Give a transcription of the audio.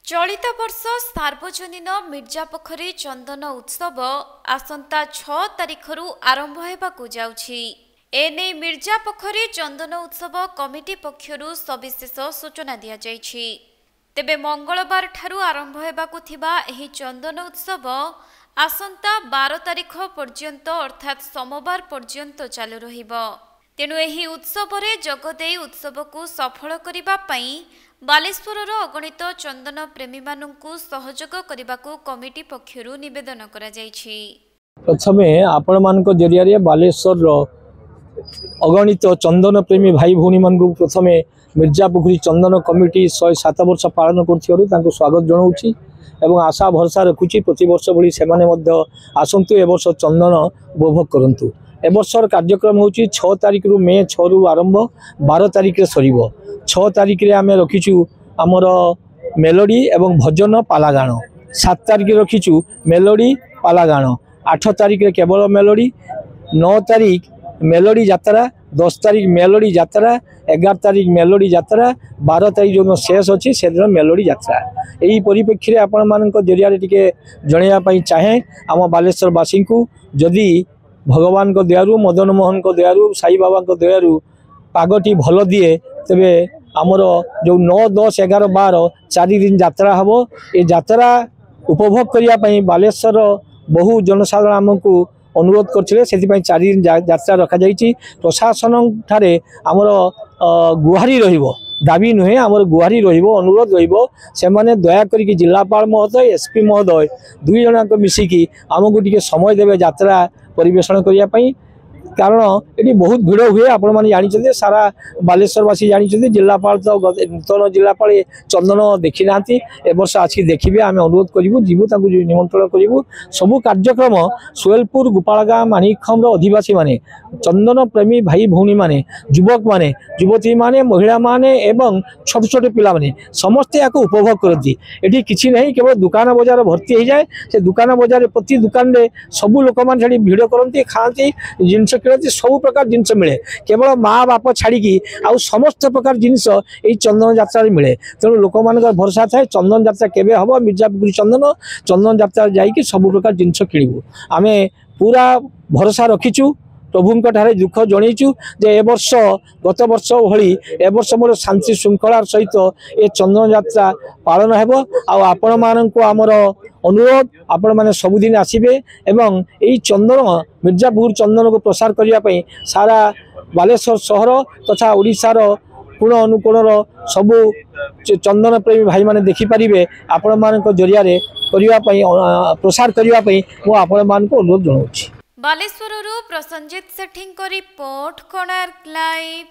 चलित वर्ष सार्वजनीन मिर्जापोखरी चंदन उत्सव आसंता 6 तारिखरू आरंभ हेबाकु जाउछि। एने मिर्जापोखरी चंदन उत्सव कमिटी पक्षरु सविशेष सूचना दिया जाइछि। तेबे मंगलवार ठारू आरंभ हेबाकु थिबा एही चंदन उत्सव आसंता 12 तारिख पर्यंत अर्थात सोमवार पर्यंत चालू रहिबो। तेणु एही उत्सव रे जगदेई उत्सव को सफल करिबा पई बालेश्वरर अगणित चंदन प्रेमी माननकु सहयोग करिबाकु कमिटी पक्षरु निवेदन करा जाइछि। प्रथमे आपण मानक जरिया रे बालेश्वर अगणित चंदन प्रेमी भाई भौणी मानकु प्रथमे मिर्जापोखरी चंदन कमिटी 107 वर्ष पालन करथियरु तांको स्वागत जणाउछि एवं आशा भरसा रखुछि प्रति वर्ष भली सेमाने मध्य आसंतु ए वर्ष चंदन उपभोग करंतु। ए वर्षर कार्यक्रम होछि 6 तारिख रु मे 6 रु आरंभ 12 तारिख रे सरीबो। 6 तारिख रे आमे रखिछु हमर मेलोडी एवं भजन पालागान। 7 तारिख रखिछु मेलोडी पालागान। 8 तारिख रे केवल मेलोडी। 9 तारिख मेलोडी यात्रा। 10 तारिख मेलोडी यात्रा। 11 तारिख मेलोडी यात्रा। 12 तारिख जो शेष अच्छी से मेलोडी यात्रा। यही परिप्रेक्षी में आपण मान जरिया टिके जनवाई चाहे आम बालेश्वरवासी को जदि भगवान को दयारु मदन मोहन को दयारु साई बाबा को दयारु पागटी भल दिए तेबे आमर जो 9, 10, 11, 12 4 दिन यात्रा हम ये यात्रा उपभोग करने बालेश्वर बहु जनसाधारण आमको अनुरोध करते 4 दिन यात्रा रखा जाइए। प्रशासन ठारे आमर गुहारी रहिबो दाबी नुहे आमर गुहारी रहिबो अनुरोध रहिबो से माने दया करिक जिलापाल महोदय एसपी महोदय 2 जनाक मिसिकी आमको टिके समय देवे यात्रा परिवेषण करिया पई। कारण ये बहुत भिड़ हुए आपण मैंने जानते सारा बालेश्वरवासी जानते जिलापाल तो नूतन जिलापाल चंदन देखी ना ए वर्ष आसिक देखिए आम अनुरोध करूँ जीवु निमंत्रण करूँ। सबू कार्यक्रम सोहेलपुर गोपालगाँ माणिकखम अधिवासी माने चंदन प्रेमी भाई भौणी माने युवक माने युवती माने महिला माने एवं छोट छोट पिला माने समस्ते या उपभोग करती। ये किसी नहीं केवल दुकान बजार भर्ती हो जाए से दुकान बजार प्रति दुकान में सबू लोक मैंने भिड़ करती खाती जिनस सब प्रकार जिनस मिले केवल माँ बाप छाड़ी आउ समस्त प्रकार जिनस ये चंदन यात्रा मिले। तेणु लोक मान भरोसा थाए चंदन यात्रा केबे हम मिर्जापोखरी चंदन यात्रा जाकि सब प्रकार जिनस किणु आम पूरा भरोसा रखीचु प्रभु ठारे दुख जनईचु जे ए वर्ष गत वर्ष भली ए वर्ष मोर शांति श्रृंखलार सहित ये चंदन यात्रा पालन हेबो। आपण मानक आमर अनुरोध आपण माने सबुदिन आसीबे एवं यही चंदन मिर्जापुर चंदन को प्रसार करने सारा बालेश्वर सहर तथा ओडिशार कोण अनुकोणर सबू चंदन प्रेमी भाई माने देखिपारे आपण मानक जरिया प्रसार करने मु आपण मानक अनुरोध जनाऊँ। बालेश्वररू प्रसंजित सेठींको रिपोर्ट कोणार्क लाइव।